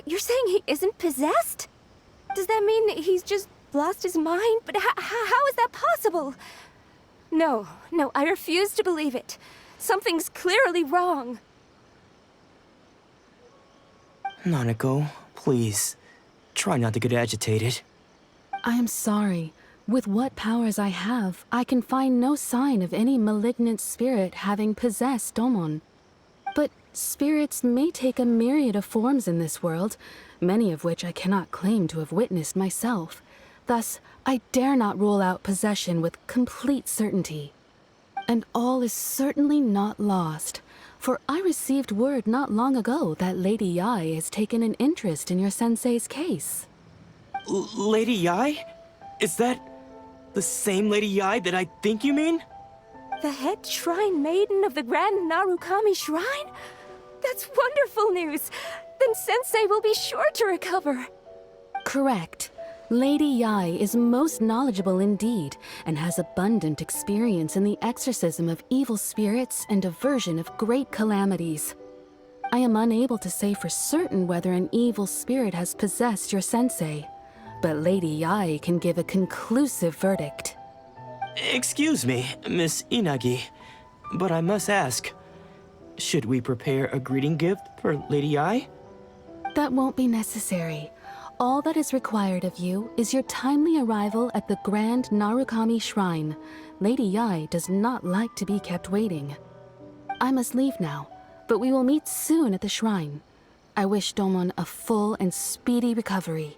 You're saying he isn't possessed? Does that mean he's just lost his mind? But how is that possible? No, I refuse to believe it. Something's clearly wrong. Nanako, please, try not to get agitated. I am sorry. With what powers I have, I can find no sign of any malignant spirit having possessed Domon. But spirits may take a myriad of forms in this world, many of which I cannot claim to have witnessed myself. Thus, I dare not rule out possession with complete certainty. And all is certainly not lost, for I received word not long ago that Lady Yae has taken an interest in your sensei's case. Lady Yae? Is that the same Lady Yae that I think you mean? The head shrine maiden of the Grand Narukami Shrine? That's wonderful news! Then Sensei will be sure to recover. Correct. Lady Yae is most knowledgeable indeed, and has abundant experience in the exorcism of evil spirits and aversion of great calamities. I am unable to say for certain whether an evil spirit has possessed your sensei, but Lady Yae can give a conclusive verdict. Excuse me, Miss Inagi, but I must ask, should we prepare a greeting gift for Lady Yae? That won't be necessary. All that is required of you is your timely arrival at the Grand Narukami Shrine. Lady Yae does not like to be kept waiting. I must leave now, but we will meet soon at the shrine. I wish Domon a full and speedy recovery.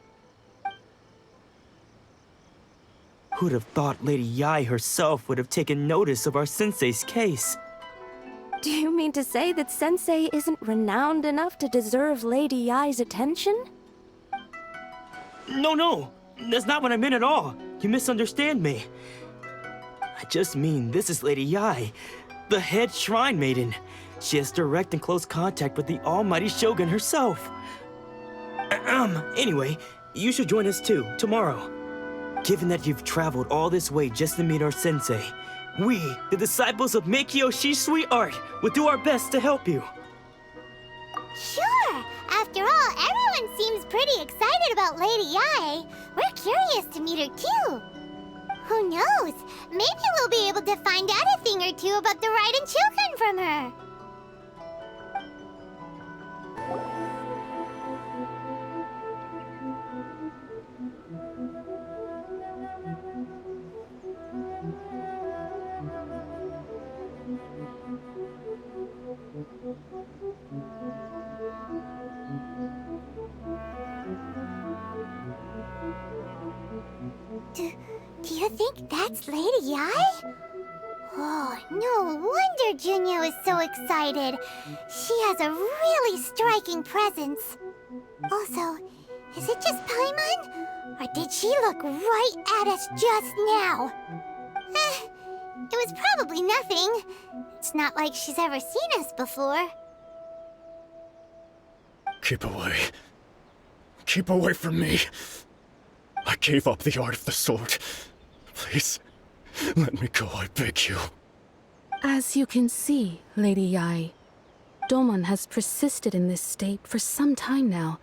Who'd have thought Lady Yae herself would have taken notice of our sensei's case? Do you mean to say that Sensei isn't renowned enough to deserve Lady Yae's attention? No, that's not what I meant at all. You misunderstand me. I just mean this is Lady Yae, the head shrine maiden. She has direct and close contact with the almighty Shogun herself. Anyway, you should join us too, tomorrow. Given that you've traveled all this way just to meet our sensei, we, the disciples of Meikyo Shisui Art, will do our best to help you. Sure! After all, everyone seems pretty excited about Lady Yae. We're curious to meet her too. Who knows? Maybe we'll be able to find out a thing or two about the Raiden children from her. Do you think that's Lady Yae? Oh, no wonder Junya is so excited. She has a really striking presence. Also, is it just Paimon? Or did she look right at us just now? It was probably nothing. It's not like she's ever seen us before. Keep away. Keep away from me. I gave up the art of the sword. Please, let me go, I beg you. As you can see, Lady Yae, Domon has persisted in this state for some time now.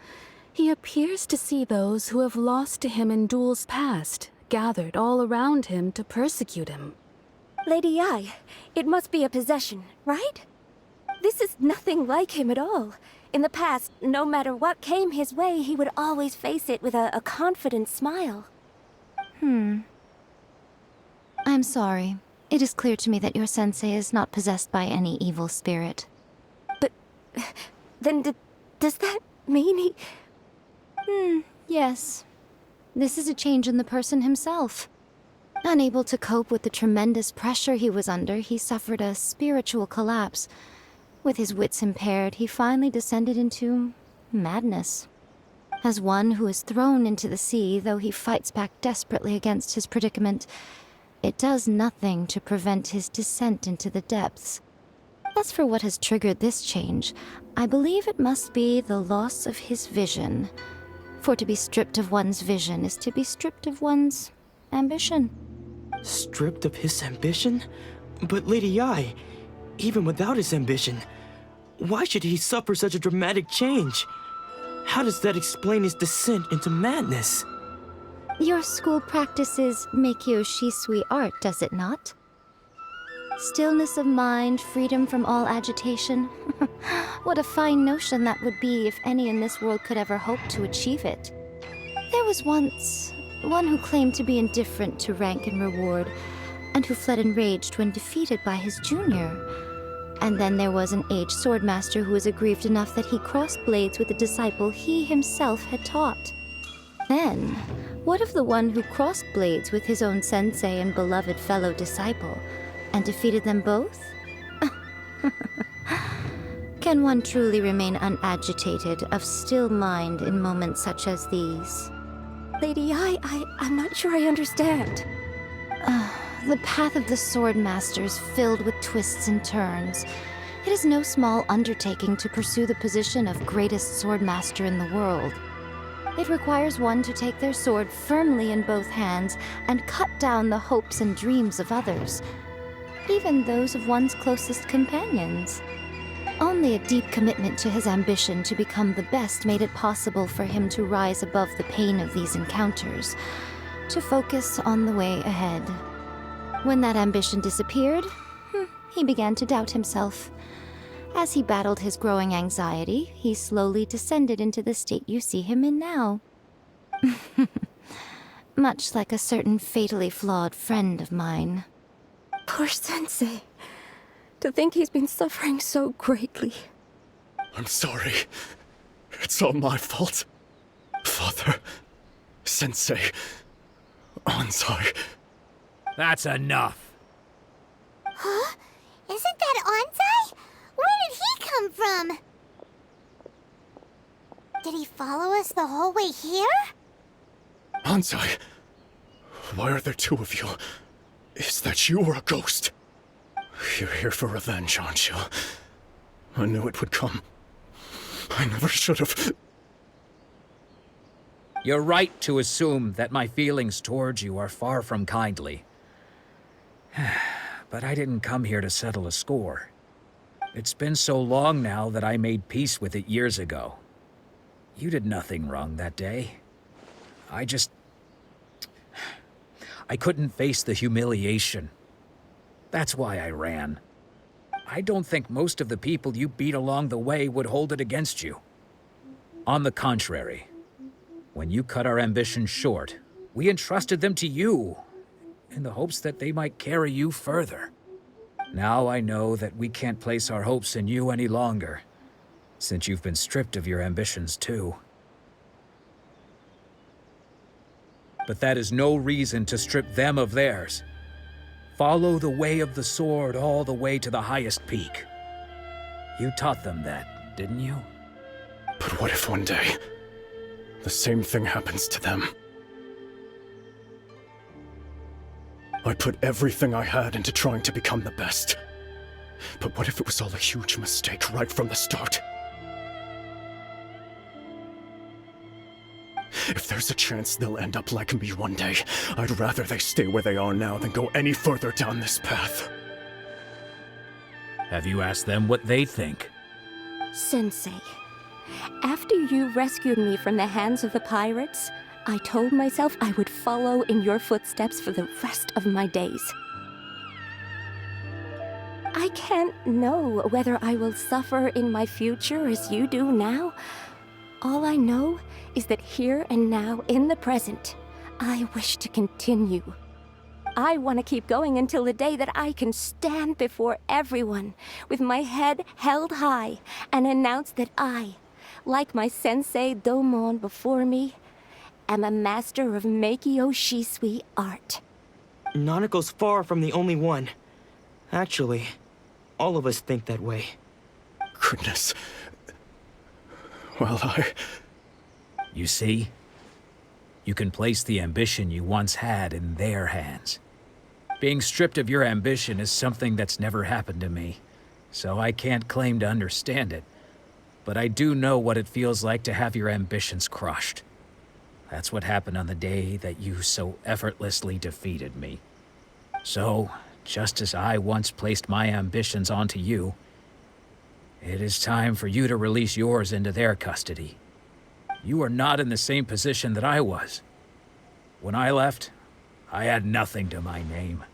He appears to see those who have lost to him in duels past, gathered all around him to persecute him. Lady Yae, it must be a possession, right? This is nothing like him at all. In the past, no matter what came his way, he would always face it with a confident smile. I'm sorry. It is clear to me that your sensei is not possessed by any evil spirit. But then does that mean he... Yes. This is a change in the person himself. Unable to cope with the tremendous pressure he was under, he suffered a spiritual collapse. With his wits impaired, he finally descended into madness. As one who is thrown into the sea, though he fights back desperately against his predicament, it does nothing to prevent his descent into the depths. As for what has triggered this change, I believe it must be the loss of his vision. For to be stripped of one's vision is to be stripped of one's ambition. Stripped of his ambition? But Lady Yae, even without his ambition, why should he suffer such a dramatic change? How does that explain his descent into madness? Your school practices Meikyo Shisui art, does it not? Stillness of mind, freedom from all agitation. What a fine notion that would be if any in this world could ever hope to achieve it. There was once one who claimed to be indifferent to rank and reward, and who fled enraged when defeated by his junior. And then there was an aged swordmaster who was aggrieved enough that he crossed blades with a disciple he himself had taught. Then, what of the one who crossed blades with his own sensei and beloved fellow disciple, and defeated them both? Can one truly remain unagitated, of still mind in moments such as these? Lady I'm not sure I understand. The path of the Swordmaster is filled with twists and turns. It is no small undertaking to pursue the position of greatest Swordmaster in the world. It requires one to take their sword firmly in both hands and cut down the hopes and dreams of others, even those of one's closest companions. Only a deep commitment to his ambition to become the best made it possible for him to rise above the pain of these encounters, to focus on the way ahead. When that ambition disappeared, he began to doubt himself. As he battled his growing anxiety, he slowly descended into the state you see him in now. Much like a certain fatally flawed friend of mine. Poor Sensei. To think he's been suffering so greatly. I'm sorry. It's all my fault. Father, Sensei, Ansai. That's enough. Huh? Isn't that Ansai? Where did he come from? Did he follow us the whole way here? Ansai, why are there two of you? Is that you or a ghost? You're here for revenge, aren't you? I knew it would come. I never should have. You're right to assume that my feelings towards you are far from kindly. But I didn't come here to settle a score. It's been so long now that I made peace with it years ago. You did nothing wrong that day. I couldn't face the humiliation. That's why I ran. I don't think most of the people you beat along the way would hold it against you. On the contrary, when you cut our ambitions short, we entrusted them to you, in the hopes that they might carry you further. Now I know that we can't place our hopes in you any longer, since you've been stripped of your ambitions too. But that is no reason to strip them of theirs. Follow the way of the sword all the way to the highest peak. You taught them that, didn't you? But what if one day, the same thing happens to them? I put everything I had into trying to become the best. But what if it was all a huge mistake right from the start? If there's a chance they'll end up like me one day, I'd rather they stay where they are now than go any further down this path. Have you asked them what they think? Sensei, after you rescued me from the hands of the pirates, I told myself I would follow in your footsteps for the rest of my days. I can't know whether I will suffer in my future as you do now. All I know is that here and now, in the present, I wish to continue. I want to keep going until the day that I can stand before everyone with my head held high and announce that I, like my sensei Domon before me, am a master of Meikyo Shisui art. Nanako's far from the only one. Actually, all of us think that way. Goodness. Well, You see? You can place the ambition you once had in their hands. Being stripped of your ambition is something that's never happened to me, so I can't claim to understand it. But I do know what it feels like to have your ambitions crushed. That's what happened on the day that you so effortlessly defeated me. So, just as I once placed my ambitions onto you, it is time for you to release yours into their custody. You are not in the same position that I was. When I left, I had nothing to my name.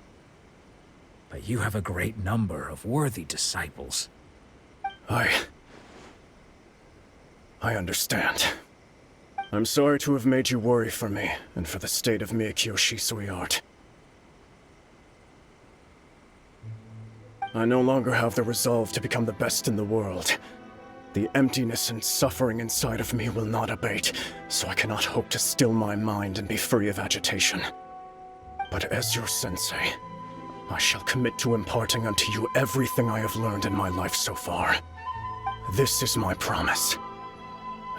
But you have a great number of worthy disciples. I understand. I'm sorry to have made you worry for me, and for the state of Miyakyo Shisui art. I no longer have the resolve to become the best in the world. The emptiness and suffering inside of me will not abate, so I cannot hope to still my mind and be free of agitation. But as your sensei, I shall commit to imparting unto you everything I have learned in my life so far. This is my promise.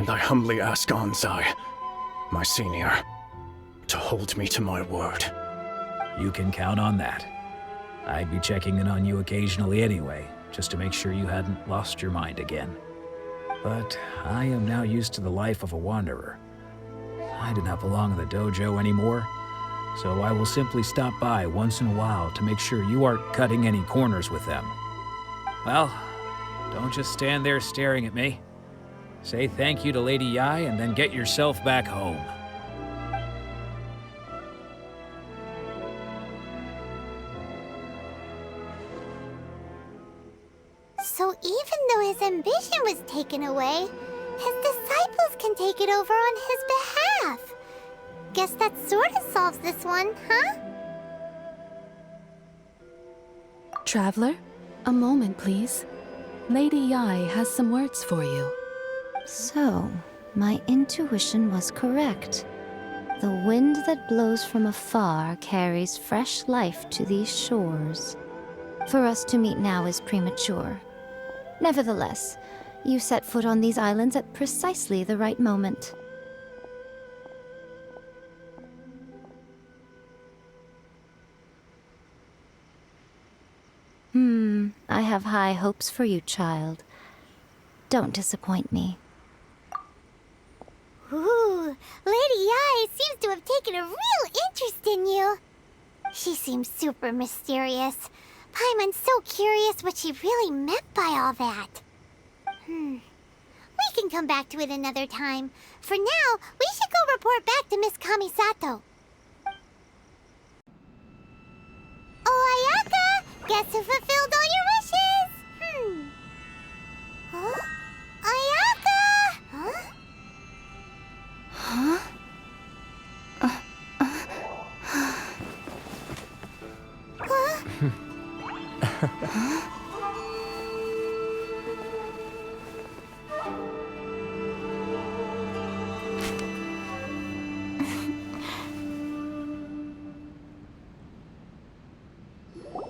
And I humbly ask Anzai, my senior, to hold me to my word. You can count on that. I'd be checking in on you occasionally anyway, just to make sure you hadn't lost your mind again. But I am now used to the life of a wanderer. I do not belong in the dojo anymore, so I will simply stop by once in a while to make sure you aren't cutting any corners with them. Well, don't just stand there staring at me. Say thank you to Lady Yai and then get yourself back home. So even though his ambition was taken away, his disciples can take it over on his behalf. Guess that sort of solves this one, huh? Traveler, a moment, please. Lady Yai has some words for you. So, my intuition was correct. The wind that blows from afar carries fresh life to these shores. For us to meet now is premature. Nevertheless, you set foot on these islands at precisely the right moment. I have high hopes for you, child. Don't disappoint me. Ooh, Lady Yai seems to have taken a real interest in you. She seems super mysterious. Paimon's so curious what she really meant by all that. We can come back to it another time. For now, we should go report back to Miss Kamisato. Oh, Ayaka! Guess who fulfilled all your wishes? Huh? Ayaka! Huh? Huh?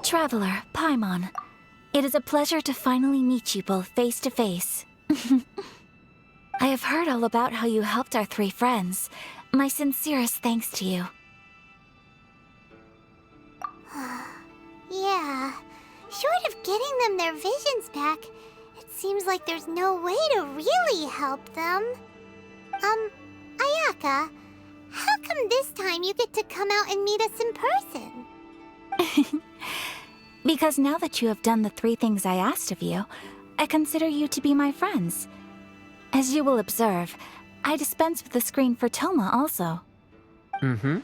Traveler, Paimon, it is a pleasure to finally meet you both face to face. I have heard all about how you helped our three friends. My sincerest thanks to you. Yeah. Short of getting them their visions back, it seems like there's no way to really help them. Ayaka, how come this time you get to come out and meet us in person? Because now that you have done the three things I asked of you, I consider you to be my friends. As you will observe, I dispense with the screen for Toma also. Ooh,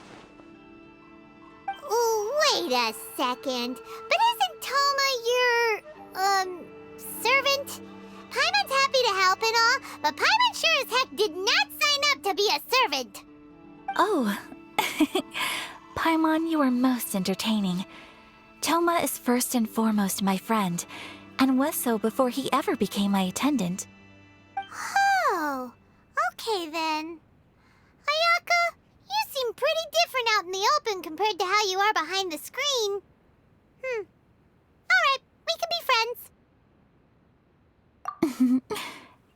wait a second. But isn't Toma your, servant? Paimon's happy to help and all, but Paimon sure as heck did not sign up to be a servant. Oh. Paimon, you are most entertaining. Toma is first and foremost my friend, and was so before he ever became my attendant. Oh, okay then. Ayaka, you seem pretty different out in the open compared to how you are behind the screen. Alright, we can be friends.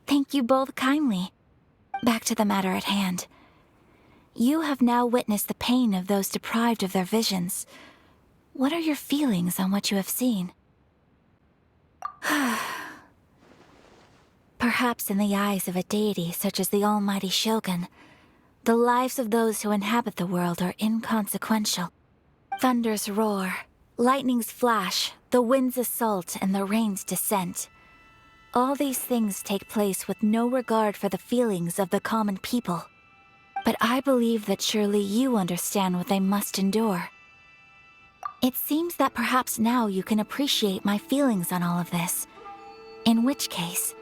Thank you both kindly. Back to the matter at hand. You have now witnessed the pain of those deprived of their visions. What are your feelings on what you have seen? Perhaps in the eyes of a deity such as the almighty Shogun, the lives of those who inhabit the world are inconsequential. Thunders roar, lightnings flash, the winds assault, and the rains descent. all these things take place with no regard for the feelings of the common people. But I believe that surely you understand what they must endure. It seems that perhaps now you can appreciate my feelings on all of this. In which case,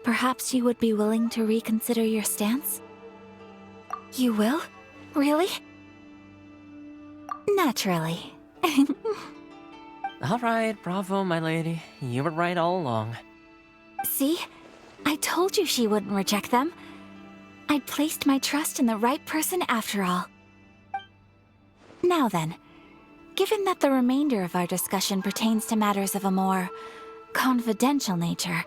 perhaps you would be willing to reconsider your stance? You will? Really? Naturally. All right, bravo, my lady. You were right all along. See? I told you she wouldn't reject them. I'd placed my trust in the right person after all. Now then, given that the remainder of our discussion pertains to matters of a more confidential nature,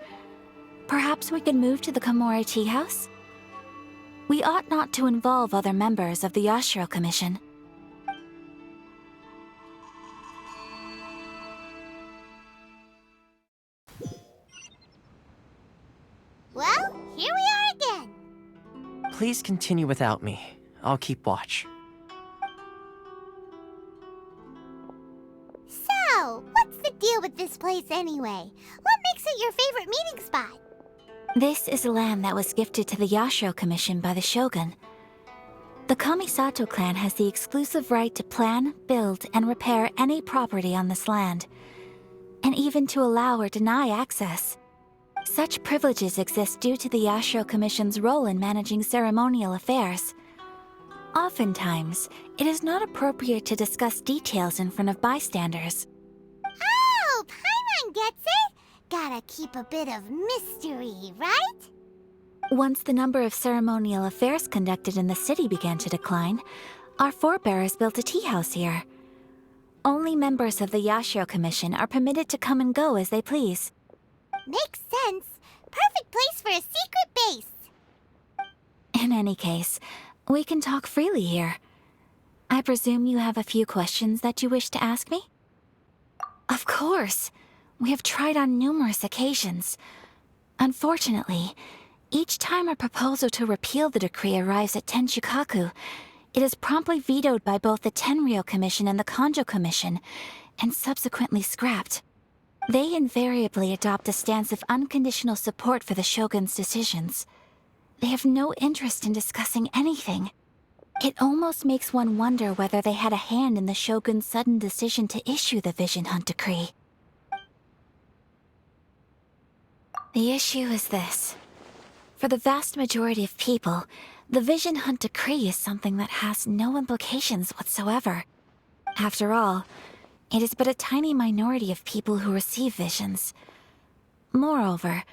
perhaps we could move to the Komori Tea House? We ought not to involve other members of the Yashiro Commission. Well, here we are again. Please continue without me. I'll keep watch. So, what's the deal with this place anyway? What makes it your favorite meeting spot? This is land that was gifted to the Yashiro Commission by the Shogun. The Kamisato clan has the exclusive right to plan, build, and repair any property on this land, and even to allow or deny access. Such privileges exist due to the Yashiro Commission's role in managing ceremonial affairs. Oftentimes, it is not appropriate to discuss details in front of bystanders. Oh, Paimon gets it! Gotta keep a bit of mystery, right? Once the number of ceremonial affairs conducted in the city began to decline, our forebears built a tea house here. Only members of the Yashiro Commission are permitted to come and go as they please. Makes sense. Perfect place for a secret base. In any case, we can talk freely here. I presume you have a few questions that you wish to ask me? Of course. We have tried on numerous occasions. Unfortunately, each time a proposal to repeal the decree arrives at Tenshukaku, it is promptly vetoed by both the Tenryou Commission and the Kanjo Commission, and subsequently scrapped. They invariably adopt a stance of unconditional support for the Shogun's decisions. They have no interest in discussing anything. It almost makes one wonder whether they had a hand in the Shogun's sudden decision to issue the Vision Hunt Decree. The issue is this. For the vast majority of people, the Vision Hunt Decree is something that has no implications whatsoever. After all, it is but a tiny minority of people who receive visions. Moreover,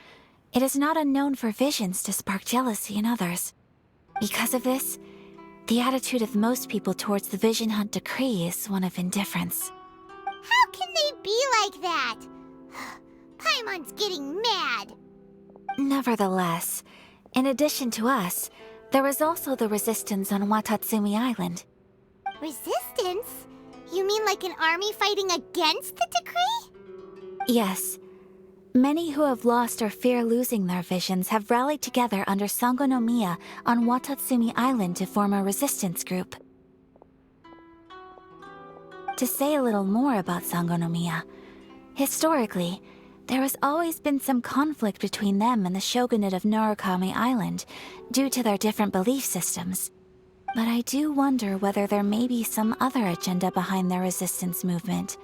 it is not unknown for visions to spark jealousy in others. Because of this, the attitude of most people towards the Vision Hunt Decree is one of indifference. How can they be like that? Paimon's getting mad. Nevertheless, in addition to us, there is also the resistance on Watatsumi Island. Resistance? You mean like an army fighting against the decree? Yes. Many who have lost or fear losing their visions have rallied together under Sangonomiya on Watatsumi Island to form a resistance group. To say a little more about Sangonomiya, historically, there has always been some conflict between them and the shogunate of Narukami Island due to their different belief systems. But I do wonder whether there may be some other agenda behind their resistance movement,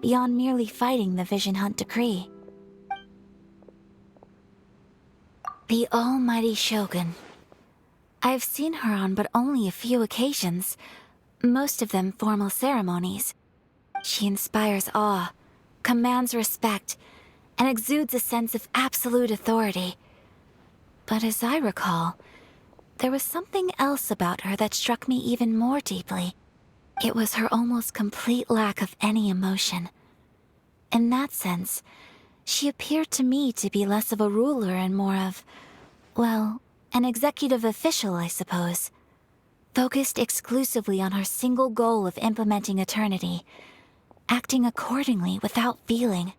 beyond merely fighting the Vision Hunt Decree. The almighty Shogun. I've seen her on but only a few occasions, most of them formal ceremonies. She inspires awe, commands respect, and exudes a sense of absolute authority. But as I recall, there was something else about her that struck me even more deeply. It was her almost complete lack of any emotion. In that sense, she appeared to me to be less of a ruler and more of, well, an executive official, I suppose. Focused exclusively on her single goal of implementing eternity, acting accordingly without feeling.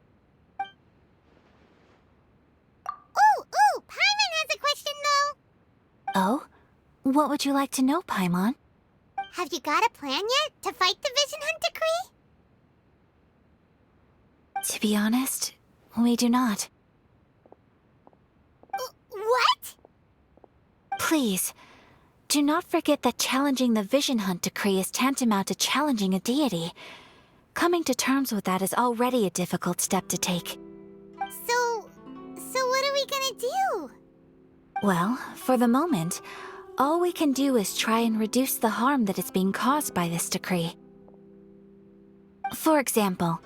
Ooh, Paimon has a question though. Oh? What would you like to know, Paimon? Have you got a plan yet to fight the Vision Hunt Decree? To be honest, we do not. Please, do not forget that challenging the Vision Hunt decree is tantamount to challenging a deity. Coming to terms with that is already a difficult step to take. So what are we gonna do? Well, for the moment, all we can do is try and reduce the harm that is being caused by this decree. For example,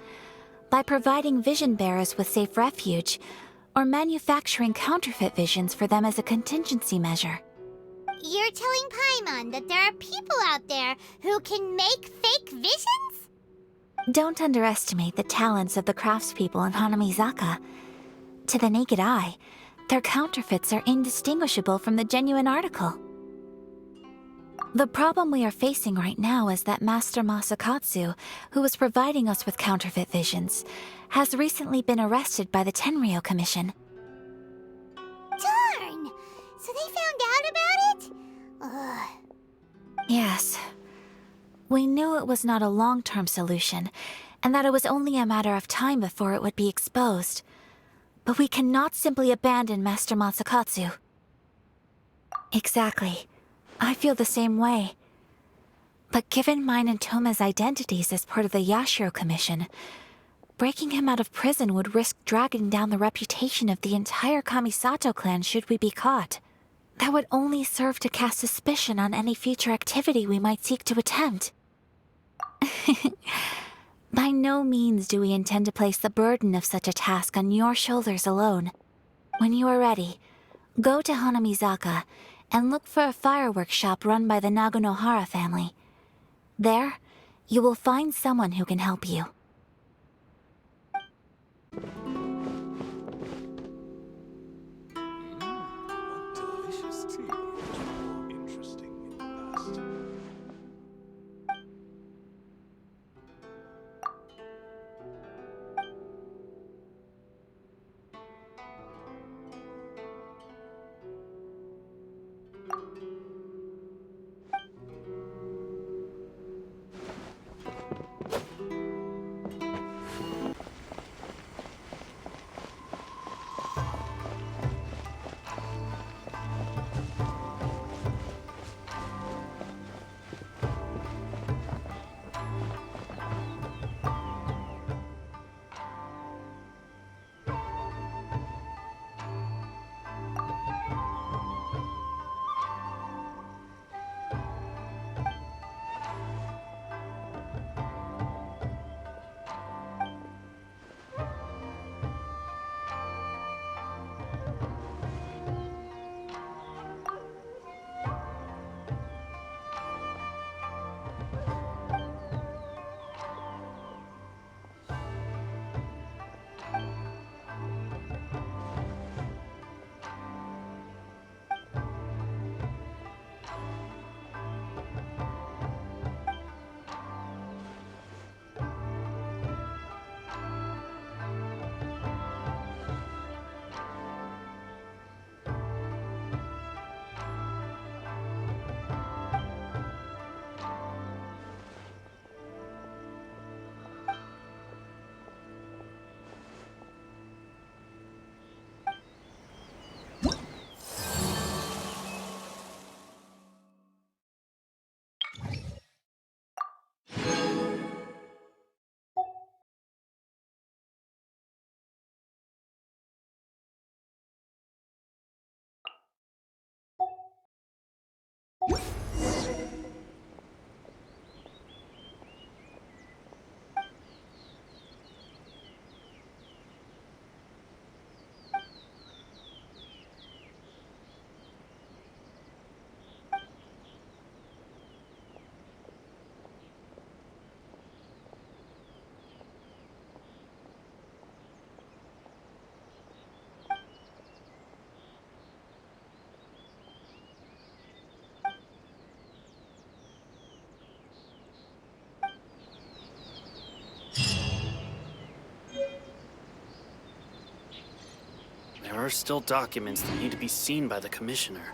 by providing vision bearers with safe refuge, or manufacturing counterfeit visions for them as a contingency measure. You're telling Paimon that there are people out there who can make fake visions? Don't underestimate the talents of the craftspeople in Hanamizaka. To the naked eye, their counterfeits are indistinguishable from the genuine article. The problem we are facing right now is that Master Masakatsu, who was providing us with counterfeit visions, has recently been arrested by the Tenryou Commission. Darn! So they found out about it? Ugh. Yes. We knew it was not a long-term solution, and that it was only a matter of time before it would be exposed. But we cannot simply abandon Master Masakatsu. Exactly. I feel the same way. But given mine and Toma's identities as part of the Yashiro Commission, breaking him out of prison would risk dragging down the reputation of the entire Kamisato clan should we be caught. That would only serve to cast suspicion on any future activity we might seek to attempt. By no means do we intend to place the burden of such a task on your shoulders alone. When you are ready, go to Hanamizaka and look for a fireworks shop run by the Naganohara family. There, you will find someone who can help you. What delicious tea. More interesting in the past. There are still documents that need to be seen by the Commissioner.